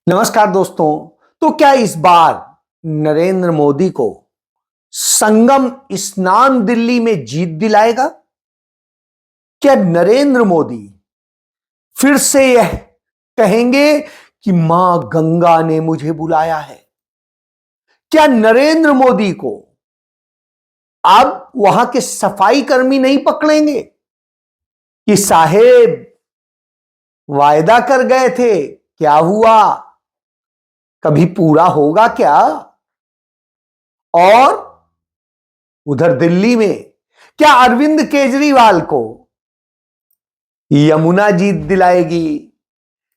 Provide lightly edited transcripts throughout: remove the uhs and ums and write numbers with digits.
नमस्कार दोस्तों। तो क्या इस बार नरेंद्र मोदी को संगम स्नान दिल्ली में जीत दिलाएगा? क्या नरेंद्र मोदी फिर से यह कहेंगे कि मां गंगा ने मुझे बुलाया है? क्या नरेंद्र मोदी को अब वहां के सफाई कर्मी नहीं पकड़ेंगे कि साहेब वायदा कर गए थे, क्या हुआ, कभी पूरा होगा क्या? और उधर दिल्ली में क्या अरविंद केजरीवाल को यमुना जीत दिलाएगी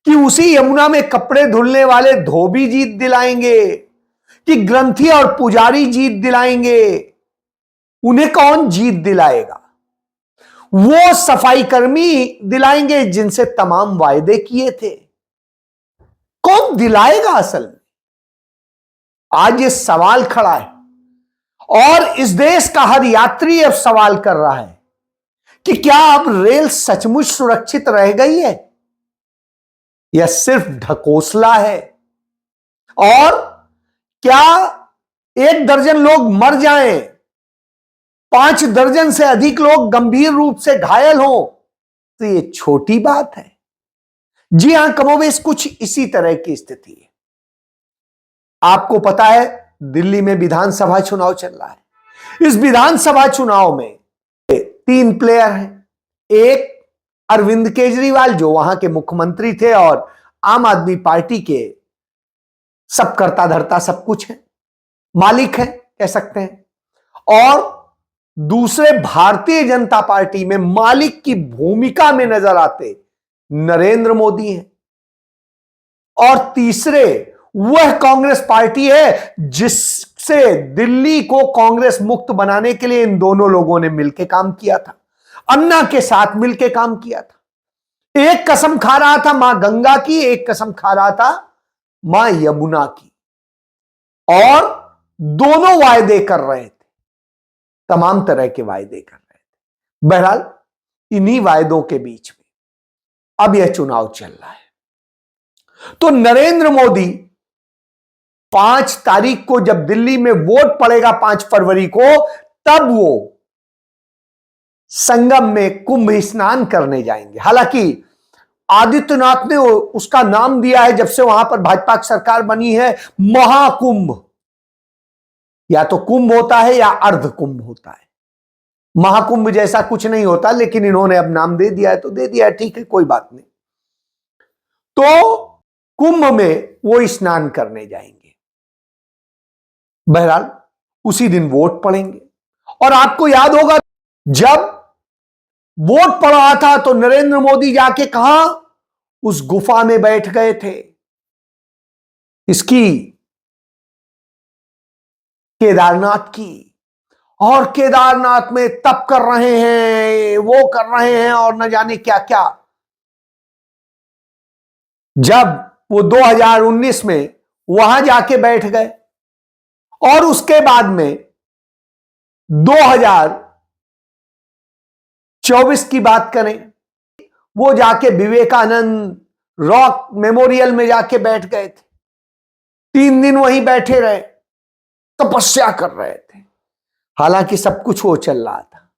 कि उसी यमुना में कपड़े धुलने वाले धोबी जीत दिलाएंगे कि ग्रंथी और पुजारी जीत दिलाएंगे? उन्हें कौन जीत दिलाएगा? वो सफाई कर्मी दिलाएंगे जिनसे तमाम वायदे किए थे। कौन दिलाएगा असल में? आज ये सवाल खड़ा है और इस देश का हर यात्री अब सवाल कर रहा है कि क्या अब रेल सचमुच सुरक्षित रह गई है या सिर्फ ढकोसला है? और क्या 1 दर्जन लोग मर जाएं, 5 दर्जन से अधिक लोग गंभीर रूप से घायल हों तो ये छोटी बात है? जी हां, कमोबेश कुछ इसी तरह की स्थिति है। आपको पता है दिल्ली में विधानसभा चुनाव चल रहा है। इस विधानसभा चुनाव में 3 प्लेयर हैं। एक अरविंद केजरीवाल जो वहां के मुख्यमंत्री थे और आम आदमी पार्टी के सब करता धरता सब कुछ है, मालिक है कह सकते हैं। और दूसरे भारतीय जनता पार्टी में मालिक की भूमिका में नजर आते नरेंद्र मोदी हैं। और तीसरे वह कांग्रेस पार्टी है जिससे दिल्ली को कांग्रेस मुक्त बनाने के लिए इन दोनों लोगों ने मिलकर काम किया था, अन्ना के साथ मिलकर काम किया था। एक कसम खा रहा था मां गंगा की, एक कसम खा रहा था मां यमुना की, और दोनों वायदे कर रहे थे, तमाम तरह के वायदे कर रहे थे। बहरहाल इन्हीं वायदों के बीच में अब यह चुनाव चल रहा है। तो नरेंद्र मोदी 5 तारीख को जब दिल्ली में वोट पड़ेगा 5 फरवरी को, तब वो संगम में कुंभ स्नान करने जाएंगे। हालांकि आदित्यनाथ ने उसका नाम दिया है, जब से वहां पर भाजपा की सरकार बनी है, महाकुंभ। या तो कुंभ होता है या अर्ध कुंभ होता है, महाकुंभ जैसा कुछ नहीं होता, लेकिन इन्होंने अब नाम दे दिया है तो दे दिया है, ठीक है, कोई बात नहीं। तो कुंभ में वो स्नान करने जाएंगे। बहरहाल उसी दिन वोट पड़ेंगे। और आपको याद होगा जब वोट पड़ रहा था तो नरेंद्र मोदी जाके कहां, उस गुफा में बैठ गए थे, इसकी केदारनाथ की। और केदारनाथ में तप कर रहे हैं, वो कर रहे हैं और न जाने क्या क्या। जब वो 2019 में वहां जाके बैठ गए और उसके बाद में 2024 की बात करें, वो जाके विवेकानंद रॉक मेमोरियल में जाके बैठ गए थे। 3 दिन वहीं बैठे रहे, तपस्या कर रहे थे। हालांकि सब कुछ वो चल रहा था।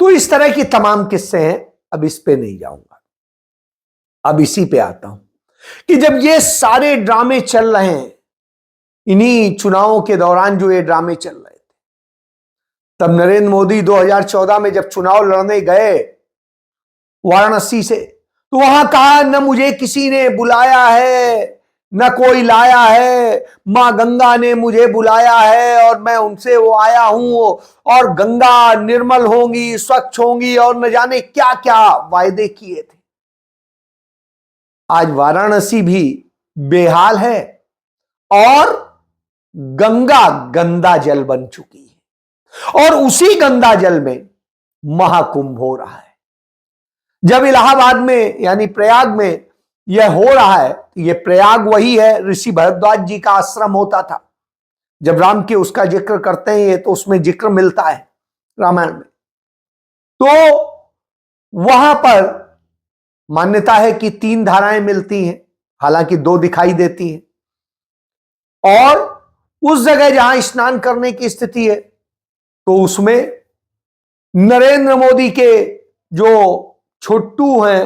तो इस तरह की तमाम किस्से हैं, अब इस पे नहीं जाऊंगा, अब इसी पे आता हूं कि जब ये सारे ड्रामे चल रहे हैं, इन्हीं चुनावों के दौरान जो ये ड्रामे चल रहे थे, तब नरेंद्र मोदी 2014 में जब चुनाव लड़ने गए वाराणसी से, तो वहां कहा न मुझे किसी ने बुलाया है, न कोई लाया है, मां गंगा ने मुझे बुलाया है और मैं उनसे वो आया हूं, और गंगा निर्मल होंगी, स्वच्छ होंगी, और न जाने क्या क्या वायदे किए थे। आज वाराणसी भी बेहाल है और गंगा गंदा जल बन चुकी है, और उसी गंगा जल में महाकुंभ हो रहा है। जब इलाहाबाद में यानी प्रयाग में यह हो रहा है, यह प्रयाग वही है, ऋषि भरद्वाज जी का आश्रम होता था। जब राम के उसका जिक्र करते हैं तो उसमें जिक्र मिलता है रामायण में। तो वहां पर मान्यता है कि 3 धाराएं मिलती हैं, हालांकि 2 दिखाई देती हैं। और उस जगह जहां स्नान करने की स्थिति है तो उसमें नरेंद्र मोदी के जो छोटू हैं,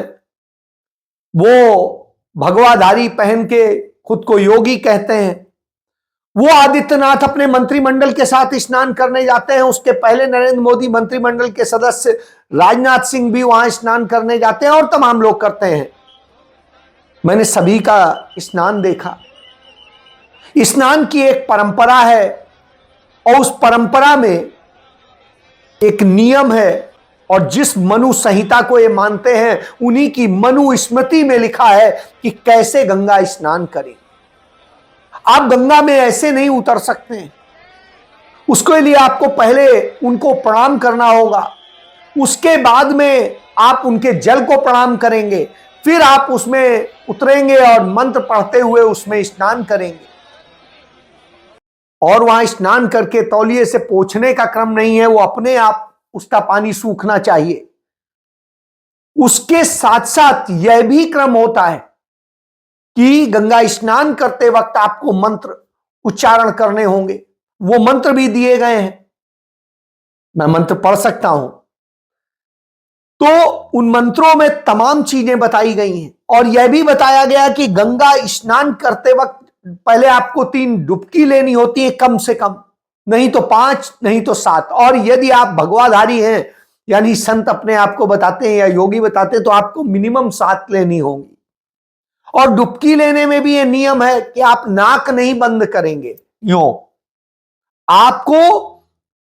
वो भगवाधारी पहन के खुद को योगी कहते हैं, वो आदित्यनाथ अपने मंत्रिमंडल के साथ स्नान करने जाते हैं। उसके पहले नरेंद्र मोदी मंत्रिमंडल के सदस्य राजनाथ सिंह भी वहां स्नान करने जाते हैं और तमाम लोग करते हैं। मैंने सभी का स्नान देखा। स्नान की एक परंपरा है और उस परंपरा में एक नियम है, और जिस मनु संहिता को ये मानते हैं उन्हीं की मनु स्मृति में लिखा है कि कैसे गंगा स्नान करें। आप गंगा में ऐसे नहीं उतर सकते हैं। उसके लिए आपको पहले उनको प्रणाम करना होगा, उसके बाद में आप उनके जल को प्रणाम करेंगे, फिर आप उसमें उतरेंगे और मंत्र पढ़ते हुए उसमें स्नान करेंगे। और वहां स्नान करके तौलिए से पोंछने का क्रम नहीं है, वो अपने आप उसका पानी सूखना चाहिए। उसके साथ साथ यह भी क्रम होता है कि गंगा स्नान करते वक्त आपको मंत्र उच्चारण करने होंगे। वो मंत्र भी दिए गए हैं, मैं मंत्र पढ़ सकता हूं। तो उन मंत्रों में तमाम चीजें बताई गई हैं और यह भी बताया गया कि गंगा स्नान करते वक्त पहले आपको 3 डुबकी लेनी होती है कम से कम, नहीं तो 5, नहीं तो 7। और यदि आप भगवाधारी हैं, यानी संत अपने आप को बताते हैं या योगी बताते हैं, तो आपको मिनिमम 7 लेनी होंगी। और डुबकी लेने में भी यह नियम है कि आप नाक नहीं बंद करेंगे, यूं आपको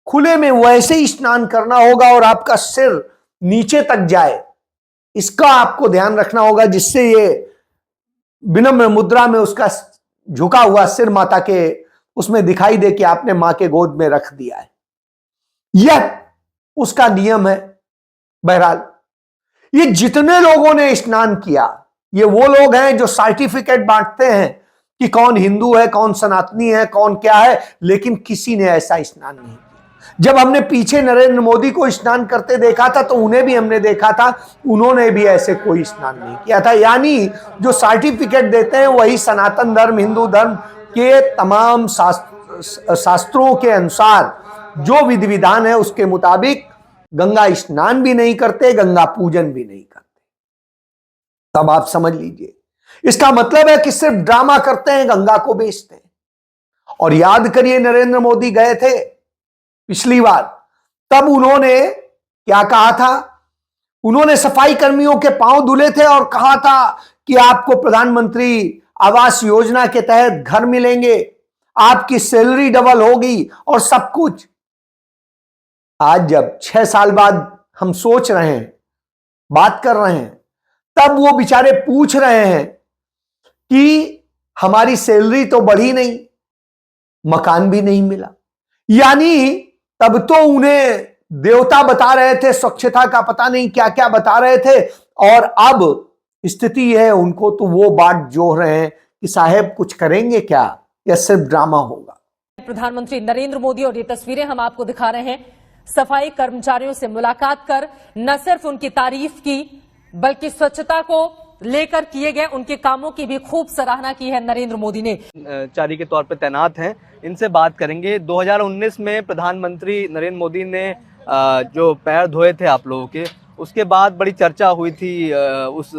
खुले में वैसे ही स्नान करना होगा और आपका सिर नीचे तक जाए, इसका आपको ध्यान रखना होगा, जिससे ये विनम्र मुद्रा में उसका झुका हुआ सिर माता के उसमें दिखाई दे कि आपने मां के गोद में रख दिया है। यह उसका नियम है। बहरहाल ये जितने लोगों ने स्नान किया, ये वो लोग हैं जो सर्टिफिकेट बांटते हैं कि कौन हिंदू है, कौन सनातनी है, कौन क्या है, लेकिन किसी ने ऐसा स्नान नहीं किया। जब हमने पीछे नरेंद्र मोदी को स्नान करते देखा था तो उन्हें भी हमने देखा था, उन्होंने भी ऐसे कोई स्नान नहीं किया था। यानी जो सर्टिफिकेट देते हैं वही सनातन धर्म, हिंदू धर्म के तमाम शास्त्रों के अनुसार जो विधि विधान है उसके मुताबिक गंगा स्नान भी नहीं करते, गंगा पूजन भी नहीं करते। तब आप समझ लीजिए, इसका मतलब है कि सिर्फ ड्रामा करते हैं, गंगा को बेचते हैं। और याद करिए, नरेंद्र मोदी गए थे पिछली बार, तब उन्होंने क्या कहा था? उन्होंने सफाई कर्मियों के पांव धुले थे और कहा था कि आपको प्रधानमंत्री आवास योजना के तहत घर मिलेंगे, आपकी सैलरी डबल होगी और सब कुछ। आज जब 6 साल बाद हम सोच रहे हैं, बात कर रहे हैं, तब वो बेचारे पूछ रहे हैं कि हमारी सैलरी तो बढ़ी नहीं, मकान भी नहीं मिला। यानी तब तो उन्हें देवता बता रहे थे, स्वच्छता का पता नहीं क्या क्या बता रहे थे, और अब स्थिति है उनको तो वो बात जोड़ रहे हैं कि साहब कुछ करेंगे क्या, या सिर्फ ड्रामा होगा। प्रधानमंत्री नरेंद्र मोदी, और ये तस्वीरें हम आपको दिखा रहे हैं, सफाई कर्मचारियों से मुलाकात कर न सिर्फ उनकी तारीफ की बल्कि स्वच्छता को लेकर किए गए उनके कामों की भी खूब सराहना की है नरेंद्र मोदी ने। चारी के तौर पर तैनात हैं, इनसे बात करेंगे। 2019 में प्रधानमंत्री नरेंद्र मोदी ने जो पैर धोए थे आप लोगों के, उसके बाद बड़ी चर्चा हुई थी उस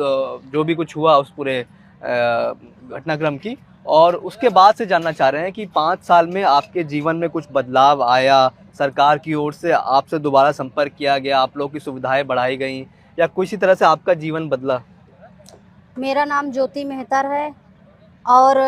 जो भी कुछ हुआ उस पूरे घटनाक्रम की, और उसके बाद से जानना चाह रहे हैं कि 5 साल में आपके जीवन में कुछ बदलाव आया, सरकार की ओर से आपसे दोबारा संपर्क किया गया, आप लोगों की सुविधाएं बढ़ाई गई, या किसी तरह से आपका जीवन बदला? मेरा नाम ज्योति मेहतर है और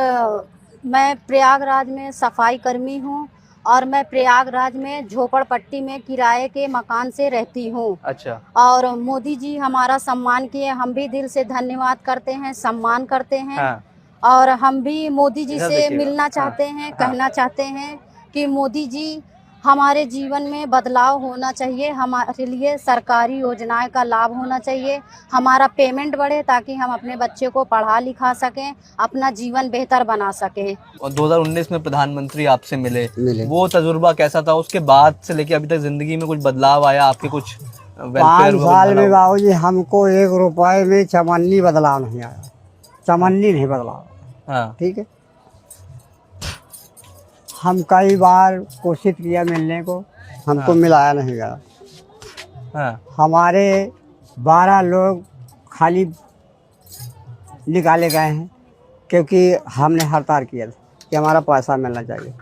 मैं प्रयागराज में सफाई कर्मी हूँ और मैं प्रयागराज में झोपड़पट्टी में किराए के मकान से रहती हूँ। अच्छा। और मोदी जी हमारा सम्मान किए, हम भी दिल से धन्यवाद करते हैं, सम्मान करते हैं। हाँ। और हम भी मोदी जी से मिलना चाहते हैं। हाँ। कहना चाहते हैं कि मोदी जी हमारे जीवन में बदलाव होना चाहिए, हमारे लिए सरकारी योजनाएं का लाभ होना चाहिए, हमारा पेमेंट बढ़े ताकि हम अपने बच्चे को पढ़ा लिखा सकें, अपना जीवन बेहतर बना सकें। और 2019 में प्रधानमंत्री आपसे मिले, वो तजुर्बा कैसा था? उसके बाद से लेके अभी तक जिंदगी में कुछ बदलाव आया आपके? कुछ 5 साल में बाबूजी हमको 1 रुपए में चमन्नी बदलाव नहीं आया, चमन्नी नहीं बदलाव। हाँ। ठीक है, हम कई बार कोशिश किया मिलने को, हमको मिलाया नहीं गया। हाँ। हमारे 12 लोग खाली निकाले गए हैं क्योंकि हमने हड़ताल किया था कि हमारा पैसा मिलना चाहिए।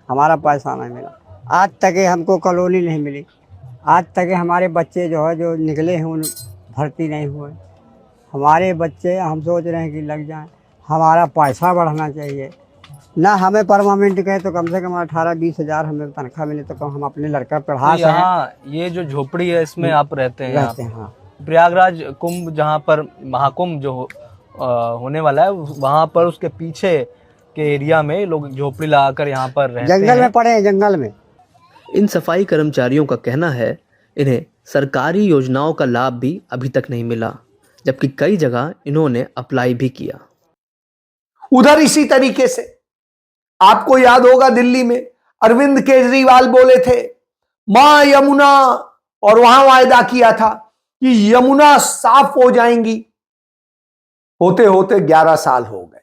हमारा पैसा नहीं मिला, आज तक हमको कॉलोनी नहीं मिली, आज तक हमारे बच्चे जो है जो निकले हैं उन भर्ती नहीं हुए। हमारे बच्चे हम सोच रहे हैं कि लग जाएं, हमारा पैसा बढ़ना चाहिए ना। हमें परमानेंट कहे तो कम से कम 18-20 हज़ार हमें तनख्वाह मिले तो कम हम अपने लड़का पढ़ा तो यहाँ ये जो झोपड़ी है इसमें आप रहते हैं? हाँ। प्रयागराज कुंभ जहाँ पर महाकुंभ जो होने वाला है वहाँ पर उसके पीछे के एरिया में लोग झोपड़ी लगाकर यहाँ पर रहते हैं। जंगल में पड़े हैं, जंगल में। इन सफाई कर्मचारियों का कहना है इन्हें सरकारी योजनाओं का लाभ भी अभी तक नहीं मिला, जबकि कई जगह इन्होंने अप्लाई भी किया। उधर इसी तरीके से आपको याद होगा दिल्ली में अरविंद केजरीवाल बोले थे मां यमुना, और वहां वायदा किया था कि यमुना साफ हो जाएंगी। होते होते 11 साल हो गए,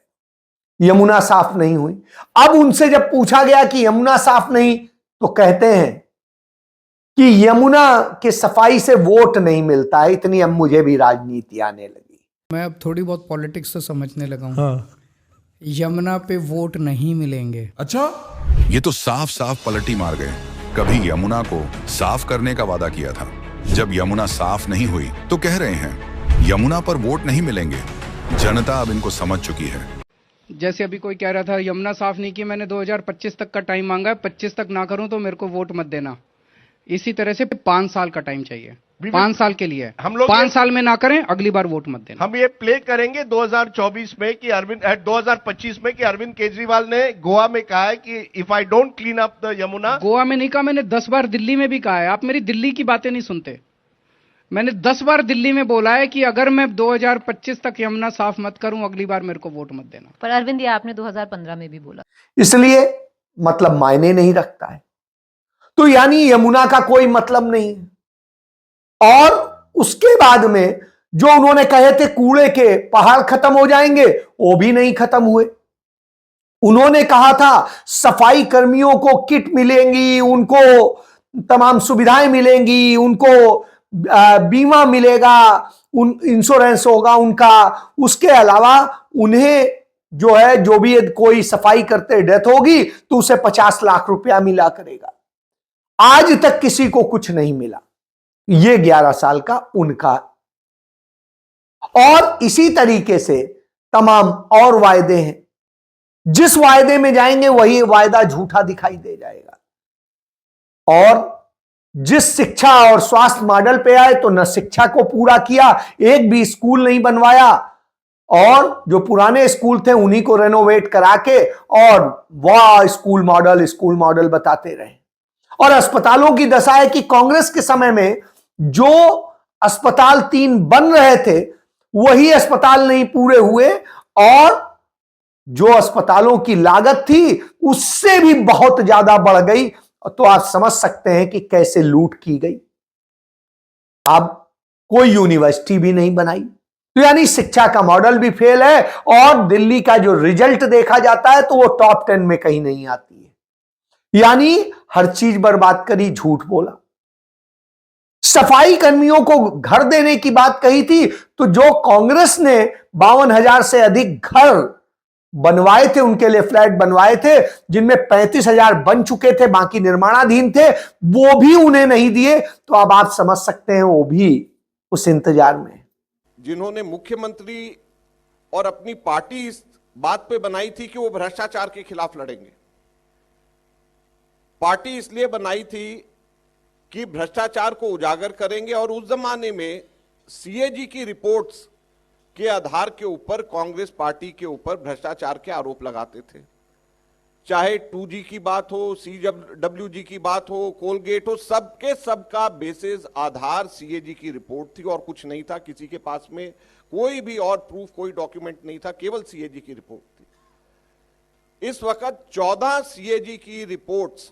यमुना साफ नहीं हुई। अब उनसे जब पूछा गया कि यमुना साफ नहीं, तो कहते हैं कि यमुना के सफाई से वोट नहीं मिलता है। इतनी अब मुझे भी राजनीति आने लगी। मैं अब थोड़ी बहुत पॉलिटिक्स तो समझने लगा हूँ। हाँ। यमुना पे वोट नहीं मिलेंगे। अच्छा, ये तो साफ साफ पलटी मार गए। कभी यमुना को साफ करने का वादा किया था, जब यमुना साफ नहीं हुई तो कह रहे हैं यमुना पर वोट नहीं मिलेंगे। जनता अब इनको समझ चुकी है। जैसे अभी कोई कह रहा था यमुना साफ नहीं की, मैंने 2025 तक का टाइम मांगा है, 25 तक ना करूं तो मेरे को वोट मत देना। इसी तरह से 5 साल का टाइम चाहिए, 5 साल के लिए। हम लोग 5 साल में ना करें, अगली बार वोट मत देना। हम ये प्ले करेंगे 2024 में कि 2025 में कि अरविंद केजरीवाल ने गोवा में कहा है कि if I don't clean up the Yamuna. Goa में नहीं कहा, मैंने 10 बार दिल्ली में भी कहा है। आप मेरी दिल्ली की बातें नहीं सुनते। मैंने 10 बार दिल्ली में बोला है कि अगर मैं 2025 तक यमुना साफ मत करूं, अगली बार मेरे को वोट मत देना। पर अरविंद, ये आपने 2015 में भी बोला। इसलिए मतलब मायने नहीं रखता है। तो यानी यमुना का कोई मतलब नहीं है। और उसके बाद में जो उन्होंने कहे थे कूड़े के पहाड़ खत्म हो जाएंगे, वो भी नहीं खत्म हुए। उन्होंने कहा था सफाई कर्मियों को किट मिलेंगी, उनको तमाम सुविधाएं मिलेंगी, उनको बीमा मिलेगा, इंश्योरेंस होगा उनका। उसके अलावा उन्हें जो है जो भी कोई सफाई करते डेथ होगी तो उसे 50 लाख रुपया मिला करेगा। आज तक किसी को कुछ नहीं मिला। ये 11 साल का उनका। और इसी तरीके से तमाम और वायदे हैं। जिस वायदे में जाएंगे वही वायदा झूठा दिखाई दे जाएगा। और जिस शिक्षा और स्वास्थ्य मॉडल पे आए तो न शिक्षा को पूरा किया, एक भी स्कूल नहीं बनवाया, और जो पुराने स्कूल थे उन्हीं को रेनोवेट करा के और वाह स्कूल मॉडल बताते रहे। और अस्पतालों की दशा है कि कांग्रेस के समय में जो अस्पताल 3 बन रहे थे वही अस्पताल नहीं पूरे हुए, और जो अस्पतालों की लागत थी उससे भी बहुत ज्यादा बढ़ गई। तो आप समझ सकते हैं कि कैसे लूट की गई। अब कोई यूनिवर्सिटी भी नहीं बनाई। तो यानी शिक्षा का मॉडल भी फेल है, और दिल्ली का जो रिजल्ट देखा जाता है तो वो टॉप 10 में कहीं नहीं आती है। यानी हर चीज बर्बाद करी, झूठ बोला। सफाई कर्मियों को घर देने की बात कही थी, तो जो कांग्रेस ने 52,000 से अधिक घर बनवाए थे, उनके लिए फ्लैट बनवाए थे, जिनमें 35,000 बन चुके थे, बाकी निर्माणाधीन थे, वो भी उन्हें नहीं दिए। तो अब आप समझ सकते हैं वो भी उस इंतजार में। जिन्होंने मुख्यमंत्री और अपनी पार्टी इस बात पे बनाई थी कि वो भ्रष्टाचार के खिलाफ लड़ेंगे। पार्टी इसलिए बनाई थी कि भ्रष्टाचार को उजागर करेंगे, और उस जमाने में सीएजी की रिपोर्ट्स के आधार के ऊपर कांग्रेस पार्टी के ऊपर भ्रष्टाचार के आरोप लगाते थे। चाहे 2G की बात हो, CWG की बात हो, कोलगेट हो, सबके सबका बेसिस आधार सीएजी की रिपोर्ट थी, और कुछ नहीं था। किसी के पास में कोई भी और प्रूफ, कोई डॉक्यूमेंट नहीं था, केवल सीएजी की रिपोर्ट थी। इस वक्त 14 सीएजी की रिपोर्ट्स,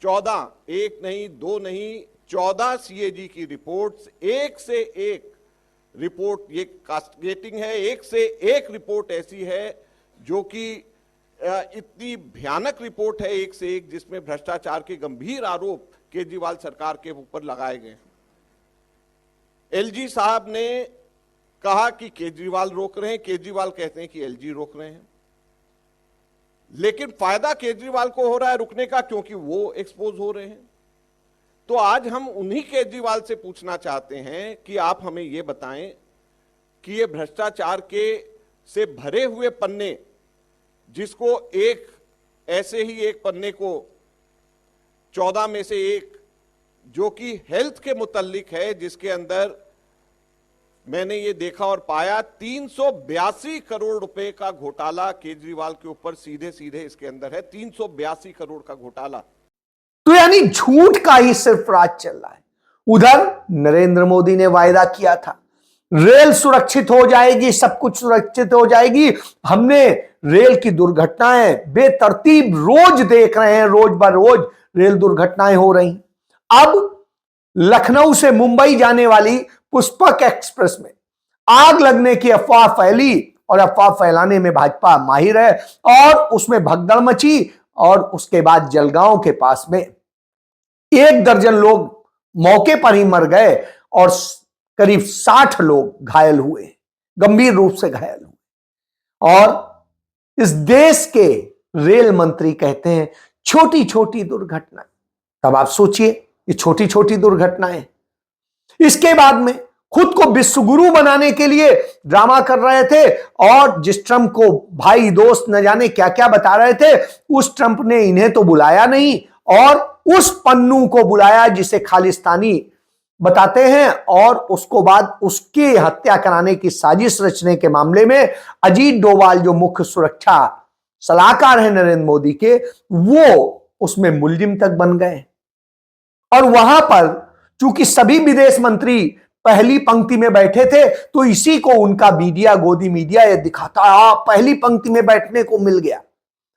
14, 1 नहीं 2 नहीं, 14 सीएजी की रिपोर्ट्स, एक से एक रिपोर्ट ये कास्टिगेटिंग है। एक से एक रिपोर्ट ऐसी है जो कि इतनी भयानक रिपोर्ट है एक से एक, जिसमें भ्रष्टाचार के गंभीर आरोप केजरीवाल सरकार के ऊपर लगाए गए। एलजी साहब ने कहा कि केजरीवाल रोक रहे हैं, केजरीवाल कहते हैं कि एलजी रोक रहे हैं, लेकिन फायदा केजरीवाल को हो रहा है रुकने का, क्योंकि वो एक्सपोज हो रहे हैं। तो आज हम उन्हीं केजरीवाल से पूछना चाहते हैं कि आप हमें यह बताएं कि ये भ्रष्टाचार के से भरे हुए पन्ने, जिसको एक ऐसे ही एक पन्ने को 14 में से एक जो कि हेल्थ के मुतल्लिक है, जिसके अंदर मैंने ये देखा और पाया 382 करोड़ रुपए का घोटाला केजरीवाल के ऊपर सीधे सीधे इसके अंदर है। 382 करोड़ का घोटाला। तो यानी झूठ का ही सिर्फ राज चल रहा है। उधर नरेंद्र मोदी ने वायदा किया था रेल सुरक्षित हो जाएगी, सब कुछ सुरक्षित हो जाएगी। हमने रेल की दुर्घटनाएं बेतरतीब रोज देख रहे हैं, रोज ब रोज रेल दुर्घटनाएं हो रही। अब लखनऊ से मुंबई जाने वाली पुष्पक एक्सप्रेस में आग लगने की अफवाह फैली और अफवाह फैलाने में भाजपा माहिर है और उसमें भगदड़ मची और उसके बाद जलगांव के पास में 1 दर्जन लोग मौके पर ही मर गए और करीब 60 लोग घायल हुए, गंभीर रूप से घायल हुए। और इस देश के रेल मंत्री कहते हैं छोटी छोटी दुर्घटना। तब आप सोचिए ये छोटी छोटी दुर्घटनाएं। इसके बाद में खुद को विश्वगुरु बनाने के लिए ड्रामा कर रहे थे और जिस ट्रंप को भाई दोस्त न जाने क्या क्या बता रहे थे, उस ट्रंप ने इन्हें तो बुलाया नहीं और उस पन्नू को बुलाया जिसे खालिस्तानी बताते हैं, और उसको बाद उसकी हत्या कराने की साजिश रचने के मामले में अजीत डोभाल जो मुख्य सुरक्षा सलाहकार है नरेंद्र मोदी के, वो उसमें मुलजिम तक बन गए। और वहां पर चूंकि सभी विदेश मंत्री पहली पंक्ति में बैठे थे तो इसी को उनका मीडिया, गोदी मीडिया ये दिखाता पहली पंक्ति में बैठने को मिल गया।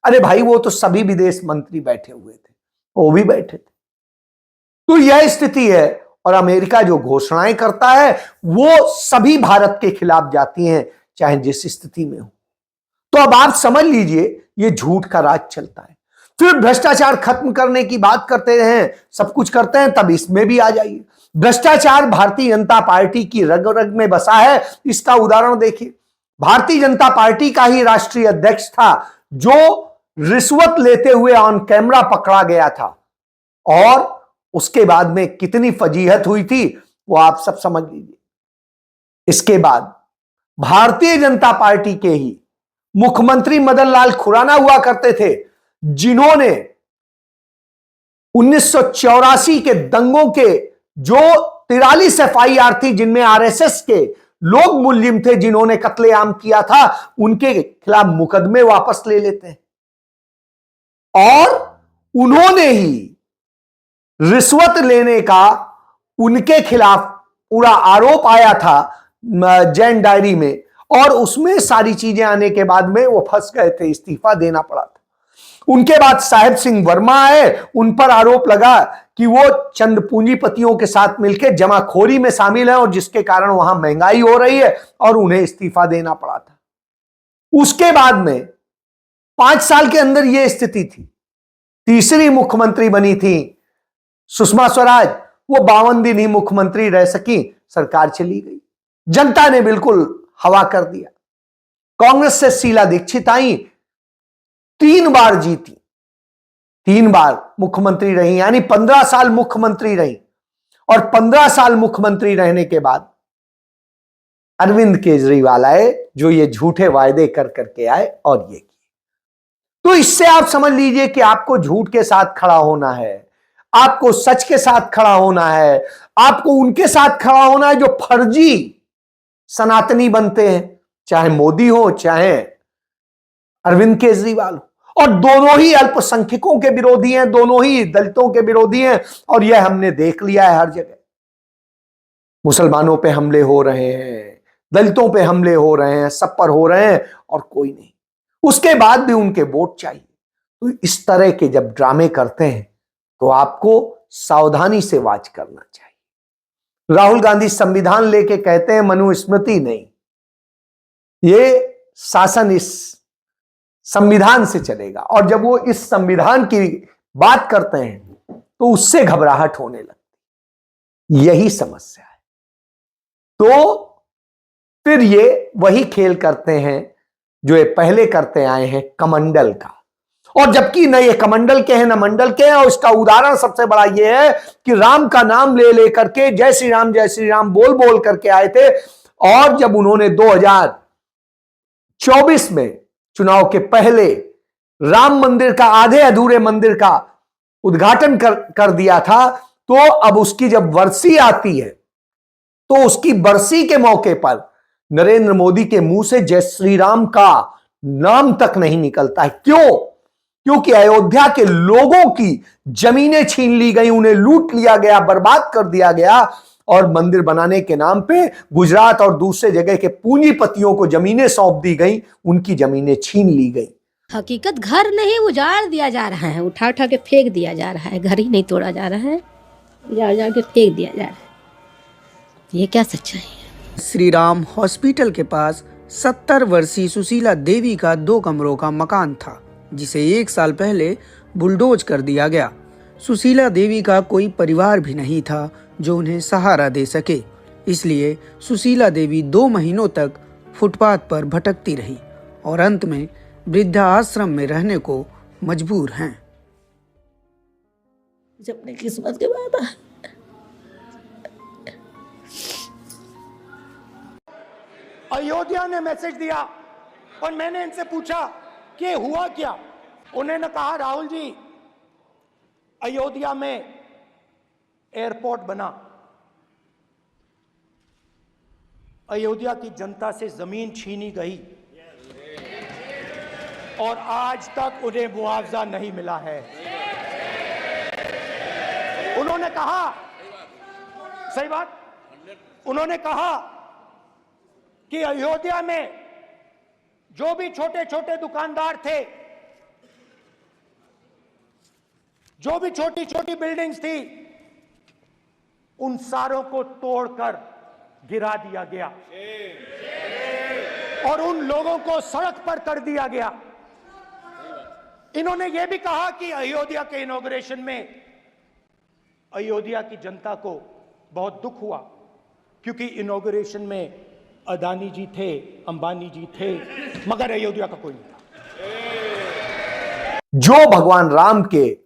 अरे भाई वो तो सभी विदेश मंत्री बैठे हुए थे, वो भी बैठे थे। तो यह स्थिति है और अमेरिका जो घोषणाएं करता है वो सभी भारत के खिलाफ जाती हैं, चाहे जिस स्थिति में हो। तो अब आप समझ लीजिए ये झूठ का राज चलता है। फिर भ्रष्टाचार खत्म करने की बात करते हैं, सब कुछ करते हैं, तब इसमें भी आ जाइए। भ्रष्टाचार भारतीय जनता पार्टी की रग रग में बसा है। इसका उदाहरण देखिए, भारतीय जनता पार्टी का ही राष्ट्रीय अध्यक्ष था जो रिश्वत लेते हुए ऑन कैमरा पकड़ा गया था और उसके बाद में कितनी फजीहत हुई थी वो आप सब समझ लीजिए। इसके बाद भारतीय जनता पार्टी के ही मुख्यमंत्री मदन लाल खुराना हुआ करते थे, जिन्होंने 1984 के दंगों के जो 43 FIR थी, जिनमें RSS के लोग मुलजिम थे, जिन्होंने कत्लेआम किया था, उनके खिलाफ मुकदमे वापस ले लेते हैं। और उन्होंने ही रिश्वत लेने का उनके खिलाफ पूरा आरोप आया था जैन डायरी में, और उसमें सारी चीजें आने के बाद में वो फंस गए थे, इस्तीफा देना पड़ा था। उनके बाद साहेब सिंह वर्मा आए, उन पर आरोप लगा कि वो चंद पूंजीपतियों के साथ मिलकर जमाखोरी में शामिल हैं और जिसके कारण वहां महंगाई हो रही है और उन्हें इस्तीफा देना पड़ा था। उसके बाद में 5 साल के अंदर यह स्थिति थी। तीसरी मुख्यमंत्री बनी थी सुषमा स्वराज, वो 52 दिन ही मुख्यमंत्री रह सकी, सरकार चली गई। जनता ने बिल्कुल हवा कर दिया। कांग्रेस से शीला दीक्षित आई, 3 बार जीती, 3 बार मुख्यमंत्री रही, यानी 15 साल मुख्यमंत्री रही। और 15 साल मुख्यमंत्री रहने के बाद अरविंद केजरीवाल आए, जो ये झूठे वायदे कर करके आए और ये किए। तो इससे आप समझ लीजिए कि आपको झूठ के साथ खड़ा होना है, आपको सच के साथ खड़ा होना है, आपको उनके साथ खड़ा होना है जो फर्जी सनातनी बनते हैं, चाहे मोदी हो चाहे अरविंद केजरीवाल हो। और दोनों ही अल्पसंख्यकों के विरोधी हैं, दोनों ही दलितों के विरोधी हैं, और यह हमने देख लिया है हर जगह। मुसलमानों पे हमले हो रहे हैं, दलितों पे हमले हो रहे हैं, सब पर हो रहे हैं और कोई नहीं। उसके बाद भी उनके वोट चाहिए। तो इस तरह के जब ड्रामे करते हैं तो आपको सावधानी से वाच करना चाहिए। राहुल गांधी संविधान लेके कहते हैं मनुस्मृति नहीं, ये शासन इस संविधान से चलेगा। और जब वो इस संविधान की बात करते हैं तो उससे घबराहट होने लगती, यही समस्या है। तो फिर ये वही खेल करते हैं जो ये पहले करते आए हैं, कमंडल का। और जबकि न ये कमंडल के हैं न मंडल के हैं। और इसका उदाहरण सबसे बड़ा ये है कि राम का नाम ले लेकर के जय श्री राम बोल बोल करके आए थे। और जब उन्होंने 2024 में चुनाव के पहले राम मंदिर का, आधे अधूरे मंदिर का उद्घाटन कर दिया था, तो अब उसकी जब बरसी आती है तो उसकी बरसी के मौके पर नरेंद्र मोदी के मुंह से जय श्री राम का नाम तक नहीं निकलता है। क्यों? क्योंकि अयोध्या के लोगों की जमीनें छीन ली गई, उन्हें लूट लिया गया, बर्बाद कर दिया गया। और मंदिर बनाने के नाम पे गुजरात और दूसरे जगह के पूंजीपतियों को जमीनें सौंप दी गई, उनकी जमीनें छीन ली गई। हकीकत घर नहीं उजाड़ दिया जा रहा है, उठा उठा के फेंक दिया जा रहा है। घर ही नहीं तोड़ा जा रहा है, उजाड़ के फेंक दिया जा रहा है। ये क्या सच्चाई है? श्री राम हॉस्पिटल के पास 70 वर्षीय सुशीला देवी का 2 कमरों का मकान था, जिसे 1 साल पहले बुलडोज कर दिया गया। सुशीला देवी का कोई परिवार भी नहीं था जो उन्हें सहारा दे सके, इसलिए सुशीला देवी 2 महीनों तक फुटपाथ पर भटकती रही और अंत में वृद्धा आश्रम में रहने को मजबूर हैं। जब अपनी किस्मत के बाद अयोध्या ने मैसेज दिया और मैंने इनसे पूछा कि हुआ क्या। उन्होंने कहा, राहुल जी, अयोध्या में एयरपोर्ट बना, अयोध्या की जनता से जमीन छीनी गई और आज तक उन्हें मुआवजा नहीं मिला है। उन्होंने कहा, सही बात, उन्होंने कहा कि अयोध्या में जो भी छोटे छोटे दुकानदार थे, जो भी छोटी छोटी बिल्डिंग्स थी, उन सारों को तोड़कर गिरा दिया गया और उन लोगों को सड़क पर कर दिया गया। इन्होंने यह भी कहा कि अयोध्या के इनॉग्रेशन में अयोध्या की जनता को बहुत दुख हुआ, क्योंकि इनॉग्रेशन में अदानी जी थे, अंबानी जी थे, मगर अयोध्या का कोई नहीं था। जो भगवान राम के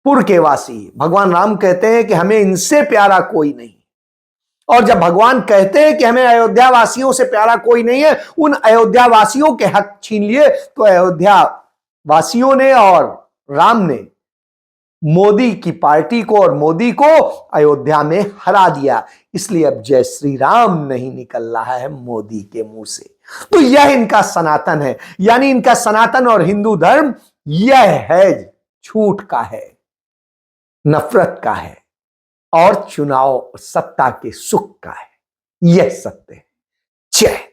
पुर के वासी, भगवान राम कहते हैं कि हमें इनसे प्यारा कोई नहीं, और जब भगवान कहते हैं कि हमें अयोध्या वासियों से प्यारा कोई नहीं है, उन अयोध्या वासियों के हक छीन लिए, तो अयोध्या वासियों ने और राम ने मोदी की पार्टी को और मोदी को अयोध्या में हरा दिया। इसलिए अब जय श्री राम नहीं निकल रहा है मोदी के मुंह से। तो यह इनका सनातन है, यानी इनका सनातन और हिंदू धर्म यह है, झूठ का है, नफरत का है और चुनाव सत्ता के सुख का है। यह सत्य है। जय